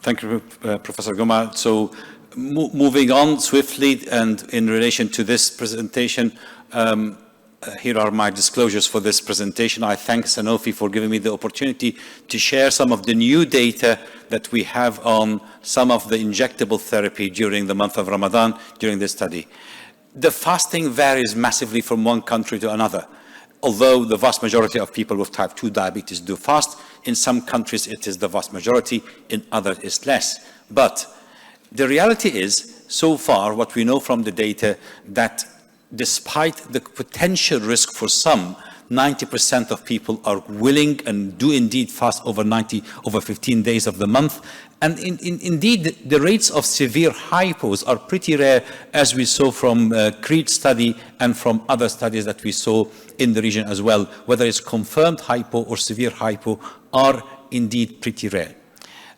Thank you, Professor Goma. So moving on swiftly, and in relation to this presentation, here are my disclosures for this presentation. I thank Sanofi for giving me the opportunity to share some of the new data that we have on some of the injectable therapy during the month of Ramadan during this study. The fasting varies massively from one country to another. Although the vast majority of people with type 2 diabetes do fast, in some countries it is the vast majority, in others it's less. But the reality is, so far, what we know from the data, that despite the potential risk for some, 90% of people are willing and do indeed fast over 15 days of the month. And indeed, the rates of severe hypos are pretty rare, as we saw from CREED study and from other studies that we saw in the region as well. Whether it's confirmed hypo or severe hypo are indeed pretty rare.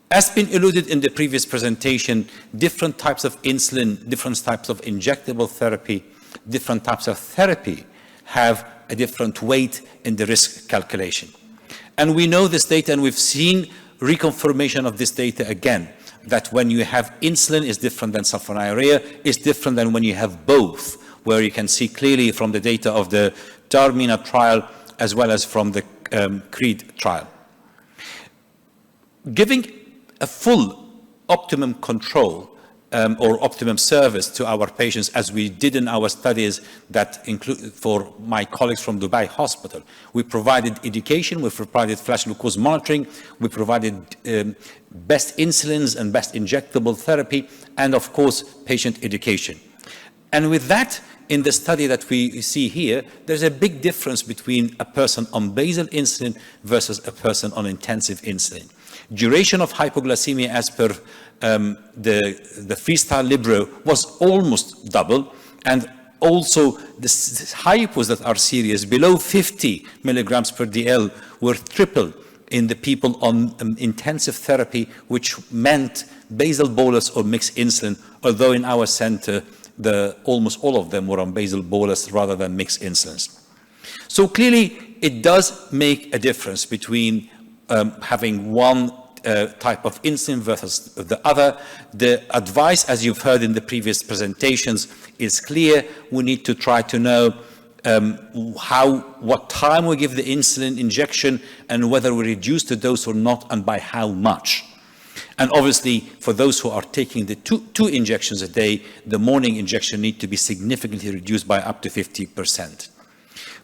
As been alluded in the previous presentation, different types of insulin, different types of injectable therapy, different types of therapy have a different weight in the risk calculation. And we know this data, and we've seen reconfirmation of this data again, that when you have insulin is different than sulfonylurea, is different than when you have both, where you can see clearly from the data of the Taormina trial as well as from the CREED trial. Giving a full optimum control or optimum service to our patients, as we did in our studies that include for my colleagues from Dubai Hospital. We provided education, we provided flash glucose monitoring, we provided best insulins and best injectable therapy, and of course, patient education. And with that, in the study that we see here, there's a big difference between a person on basal insulin versus a person on intensive insulin. Duration of hypoglycemia as per the freestyle Libro was almost double, and also the hypos that are serious below 50 milligrams per DL were triple in the people on intensive therapy, which meant basal bolus or mixed insulin, although in our center almost all of them were on basal bolus rather than mixed insulins. So clearly it does make a difference between having one type of insulin versus the other. The advice, as you've heard in the previous presentations, is clear. We need to try to know what time we give the insulin injection and whether we reduce the dose or not, and by how much. And obviously, for those who are taking the two injections a day, the morning injection need to be significantly reduced by up to 50%.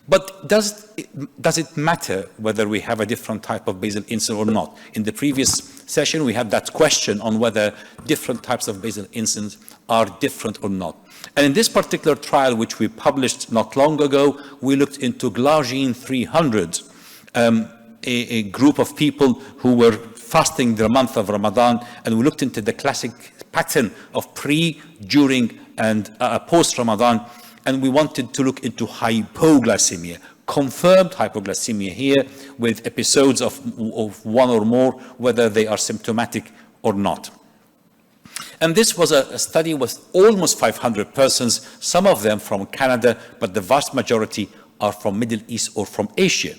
But does it matter whether we have a different type of basal insulin or not? In the previous session, we had that question on whether different types of basal insulins are different or not. And in this particular trial, which we published not long ago, we looked into Glargine 300, a group of people who were fasting the month of Ramadan, and we looked into the classic pattern of pre, during, and post-Ramadan. And we wanted to look into hypoglycemia, confirmed hypoglycemia here, with episodes of one or more, whether they are symptomatic or not. And this was a study with almost 500 persons, some of them from Canada, but the vast majority are from Middle East or from Asia,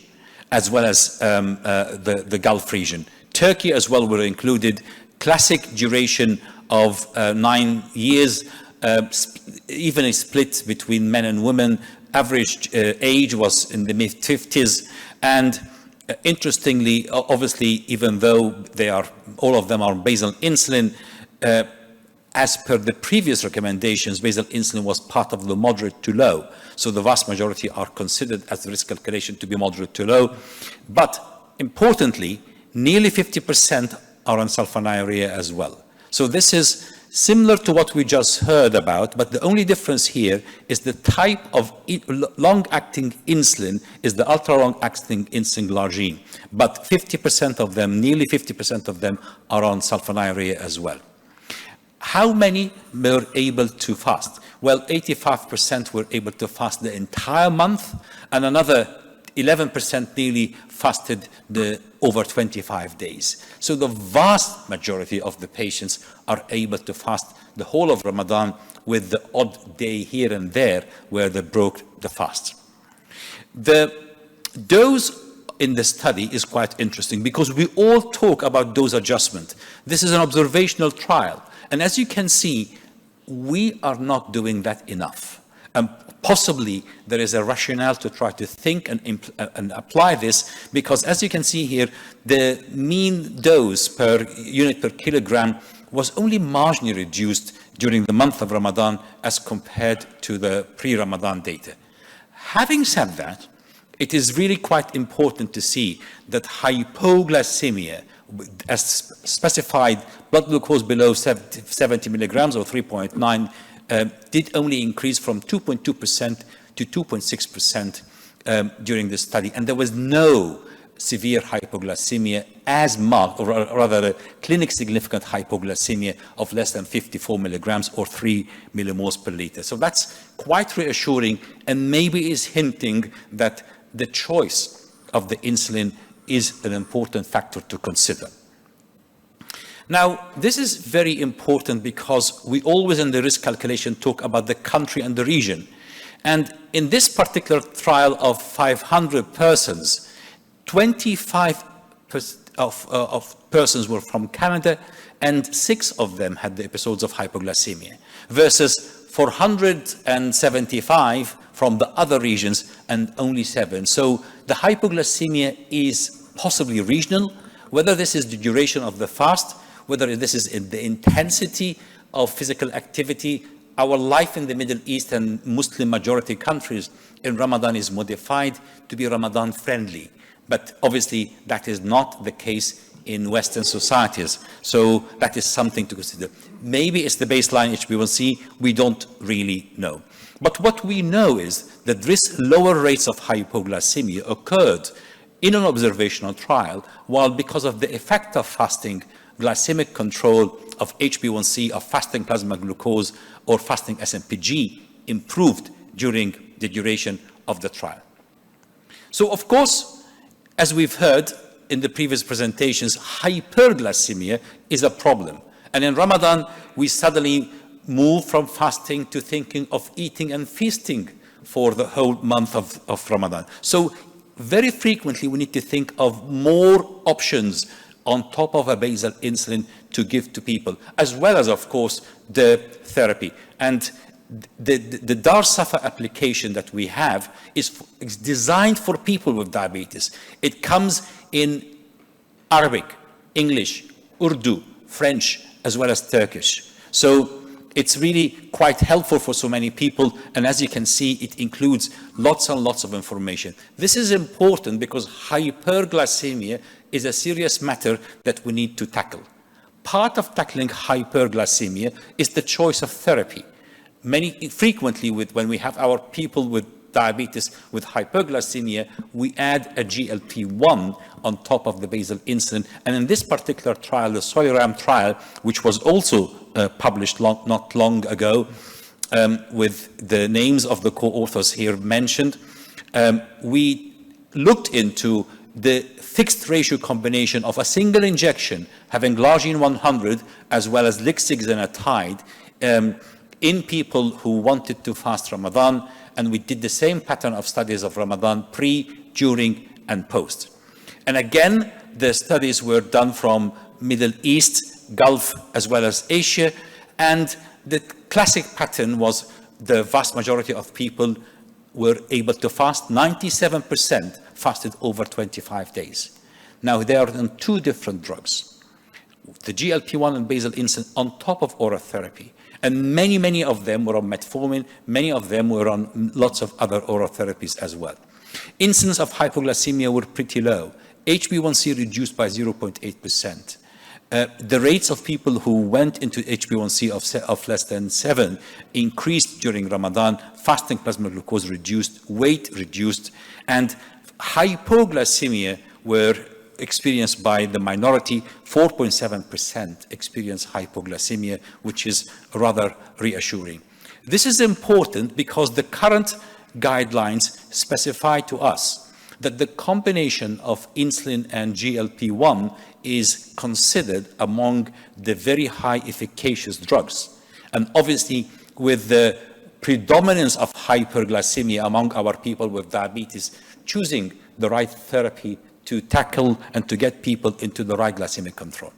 as well as the Gulf region. Turkey as well were included, classic duration of 9 years, even a split between men and women. Average age was in the mid-50s, and interestingly, obviously, even though all of them are basal insulin, as per the previous recommendations, basal insulin was part of the moderate to low. So the vast majority are considered as the risk calculation to be moderate to low. But importantly, nearly 50% are on sulfonylurea as well. So this is similar to what we just heard about, but the only difference here is the type of long-acting insulin is the ultra-long-acting insulin Glargine. But 50% of them, nearly 50% of them, are on sulfonylurea as well. How many were able to fast? Well, 85% were able to fast the entire month, and another 11% nearly fasted over 25 days. So the vast majority of the patients are able to fast the whole of Ramadan, with the odd day here and there where they broke the fast. The dose in the study is quite interesting because we all talk about dose adjustment. This is an observational trial. And as you can see, we are not doing that enough. Possibly there is a rationale to try to think and apply this, because as you can see here, the mean dose per unit per kilogram was only marginally reduced during the month of Ramadan as compared to the pre-Ramadan data. Having said that, it is really quite important to see that hypoglycemia, as specified blood glucose below 70 milligrams or 3.9, did only increase from 2.2% to 2.6% during the study. And there was no severe hypoglycemia as marked, or rather a clinically significant hypoglycemia of less than 54 milligrams or 3 millimoles per liter. So that's quite reassuring, and maybe is hinting that the choice of the insulin is an important factor to consider. Now, this is very important because we always in the risk calculation talk about the country and the region. And in this particular trial of 500 persons, 25 of persons were from Canada, and 6 of them had the episodes of hypoglycemia, versus 475 from the other regions and only 7. So the hypoglycemia is possibly regional, whether this is the duration of the fast, whether this is in the intensity of physical activity. Our life in the Middle East and Muslim majority countries in Ramadan is modified to be Ramadan friendly. But obviously that is not the case in Western societies. So that is something to consider. Maybe it's the baseline HbA1c, we don't really know. But what we know is that this lower rates of hypoglycemia occurred in an observational trial, while because of the effect of fasting, glycemic control of HbA1c, of fasting plasma glucose, or fasting SMPG improved during the duration of the trial. So of course, as we've heard in the previous presentations, hyperglycemia is a problem. And in Ramadan, we suddenly move from fasting to thinking of eating and feasting for the whole month of Ramadan. So very frequently, we need to think of more options on top of a basal insulin to give to people, as well as, of course, the therapy. And the Dar Safa application that we have is designed for people with diabetes. It comes in Arabic, English, Urdu, French, as well as Turkish. So it's really quite helpful for so many people. And as you can see, it includes lots and lots of information. This is important because hyperglycemia is a serious matter that we need to tackle. Part of tackling hyperglycemia is the choice of therapy. Frequently, when we have our people with diabetes with hyperglycemia, we add a GLP-1 on top of the basal insulin. And in this particular trial, the SOIRAM trial, which was also published not long ago, with the names of the co-authors here mentioned, we looked into the fixed ratio combination of a single injection having glargine 100 as well as lixigzenatide in people who wanted to fast Ramadan, and we did the same pattern of studies of Ramadan pre, during, and post. And again, the studies were done from Middle East, Gulf, as well as Asia, and the classic pattern was the vast majority of people were able to fast. 97% fasted over 25 days. Now, they are on 2 different drugs, the GLP-1 and basal insulin on top of oral therapy. And many of them were on metformin, many of them were on lots of other oral therapies as well. Incidence of hypoglycemia were pretty low. HbA1c reduced by 0.8%. The rates of people who went into HbA1c of less than 7 increased during Ramadan. Fasting plasma glucose reduced, weight reduced, and hypoglycemia were experienced by the minority. 4.7% experienced hypoglycemia, which is rather reassuring. This is important because the current guidelines specify to us that the combination of insulin and GLP-1 is considered among the very high efficacious drugs. And obviously, with the predominance of hyperglycemia among our people with diabetes, choosing the right therapy to tackle and to get people into the right glycemic control.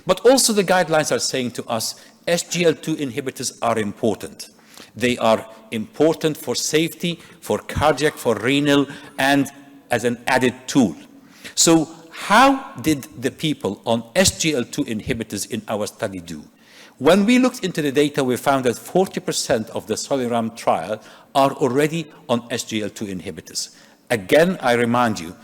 But also the guidelines are saying to us, SGLT2 inhibitors are important. They are important for safety, for cardiac, for renal, and as an added tool. So how did the people on SGLT2 inhibitors in our study do? When we looked into the data, we found that 40% of the Soliram trial are already on SGLT2 inhibitors. Again, I remind you,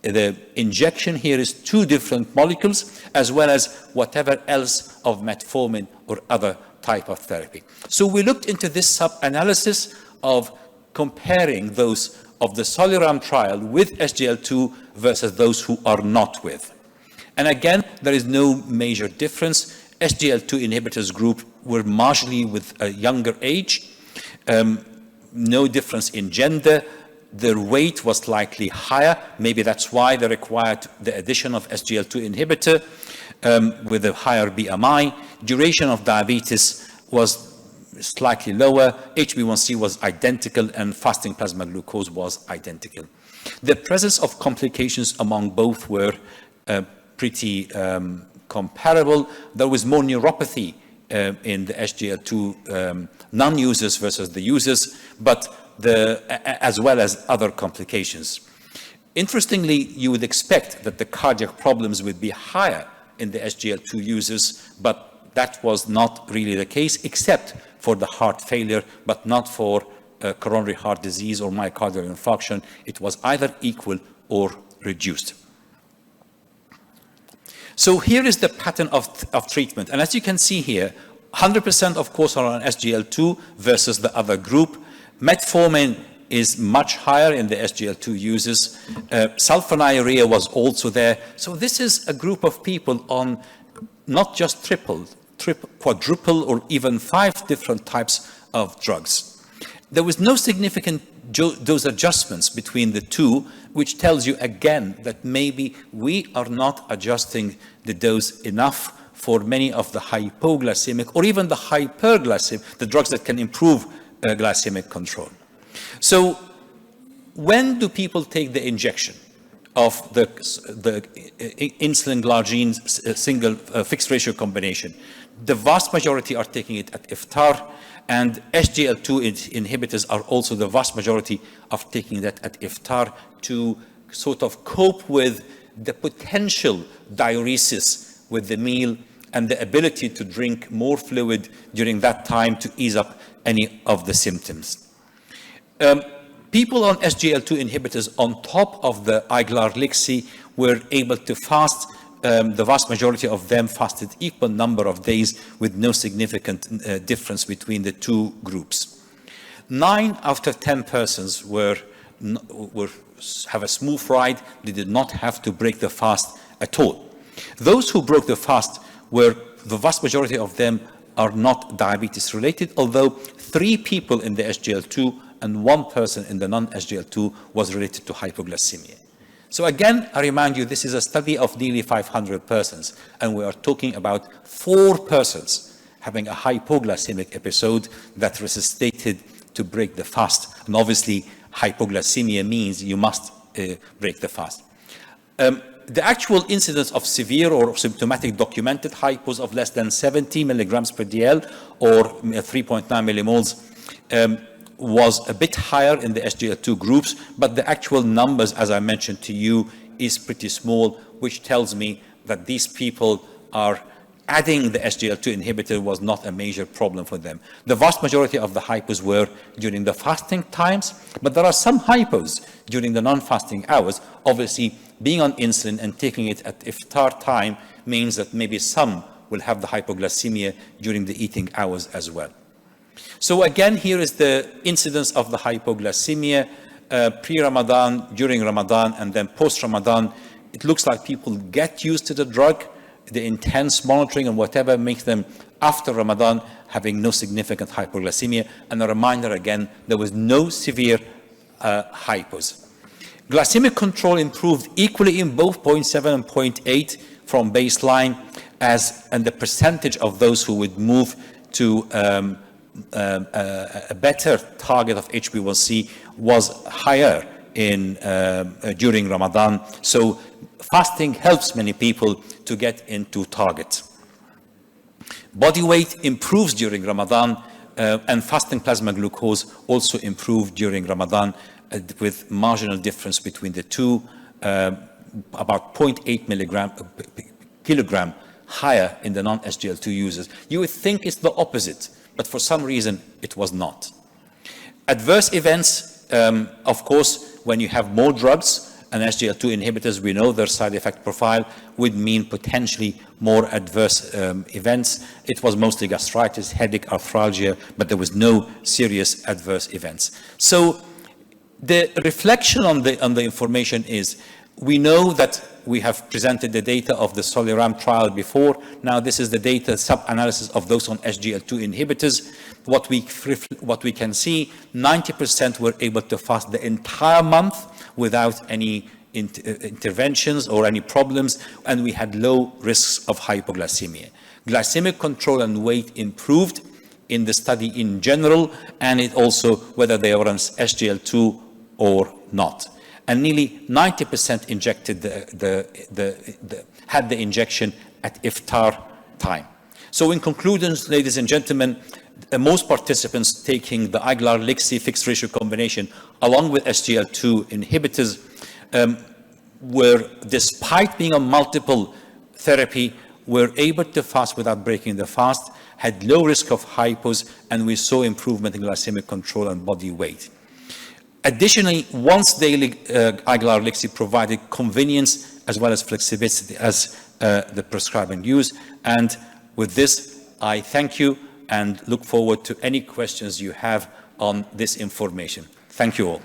the injection here is 2 different molecules, as well as whatever else of metformin or other type of therapy. So we looked into this sub-analysis of comparing those of the Soliram trial with SGLT2 versus those who are not with. And again, there is no major difference. SGLT2 inhibitors group were marginally with a younger age, no difference in gender. Their weight was slightly higher. Maybe that's why they required the addition of SGLT2 inhibitor with a higher BMI. Duration of diabetes was slightly lower. HbA1c was identical, and fasting plasma glucose was identical. The presence of complications among both were pretty comparable. There was more neuropathy in the SGLT2 non-users versus the users, but as well as other complications. Interestingly, you would expect that the cardiac problems would be higher in the SGLT2 users, but that was not really the case, except for the heart failure, but not for coronary heart disease or myocardial infarction. It was either equal or reduced. So here is the pattern of treatment. And as you can see here, 100% of course are on SGLT2 versus the other group. Metformin is much higher in the SGLT2 users. Sulfonylurea was also there. So this is a group of people on not just quadruple, or even 5 different types of drugs. There was no significant dose adjustments between the two, which tells you again that maybe we are not adjusting the dose enough for many of the hypoglycemic or even the hyperglycemic, the drugs that can improve glycemic control. So when do people take the injection of the insulin glargine single fixed ratio combination? The vast majority are taking it at iftar, and SGLT2 inhibitors are also the vast majority of taking that at iftar to sort of cope with the potential diuresis with the meal and the ability to drink more fluid during that time to ease up any of the symptoms. People on SGLT2 inhibitors on top of the Iglar-Lixi were able to fast. The vast majority of them fasted equal number of days with no significant difference between the two groups. 9 out of 10 persons have a smooth ride. They did not have to break the fast at all. Those who broke the fast the vast majority of them are not diabetes related, although 3 people in the SGLT2 and 1 person in the non-SGLT2 was related to hypoglycemia. So again, I remind you, this is a study of nearly 500 persons, and we are talking about 4 persons having a hypoglycemic episode that resuscitated to break the fast. And obviously, hypoglycemia means you must break the fast. The actual incidence of severe or symptomatic documented hypos of less than 70 milligrams per DL or 3.9 millimoles was a bit higher in the SGLT2 groups, but the actual numbers, as I mentioned to you, is pretty small, which tells me that these people are adding the SGLT2 inhibitor was not a major problem for them. The vast majority of the hypos were during the fasting times, but there are some hypos during the non-fasting hours. Obviously, being on insulin and taking it at iftar time means that maybe some will have the hypoglycemia during the eating hours as well. So again, here is the incidence of the hypoglycemia pre-Ramadan, during Ramadan, and then post-Ramadan. It looks like people get used to the drug, the intense monitoring and whatever makes them, after Ramadan, having no significant hypoglycemia. And a reminder again, there was no severe hypos. Glycemic control improved equally in both 0.7 and 0.8 from baseline, and the percentage of those who would move to a better target of HbA1c was higher during Ramadan. So fasting helps many people to get into target. Body weight improves during Ramadan, and fasting plasma glucose also improved during Ramadan with marginal difference between the two, about 0.8 kilogram higher in the non-SGLT2 users. You would think it's the opposite, but for some reason it was not. Adverse events, of course, when you have more drugs, and SGLT2 inhibitors, we know their side effect profile would mean potentially more adverse events. It was mostly gastritis, headache, arthralgia, but there was no serious adverse events. So the reflection on the information is, we know that we have presented the data of the SOLIRAM trial before. Now this is the data sub-analysis of those on SGLT2 inhibitors. What we can see, 90% were able to fast the entire month without any interventions or any problems, and we had low risks of hypoglycemia. Glycemic control and weight improved in the study in general, and it also whether they were on SGLT2 or not. And nearly 90% injected had the injection at iftar time. So in conclusion, ladies and gentlemen, most participants taking the Aguilar-Lixi fixed ratio combination along with SGLT2 inhibitors were, despite being on multiple therapy, were able to fast without breaking the fast, had low risk of hypos, and we saw improvement in glycemic control and body weight. Additionally, once daily Aguilar-Lixi provided convenience as well as flexibility as the prescribe and use. And with this, I thank you and look forward to any questions you have on this information. Thank you all.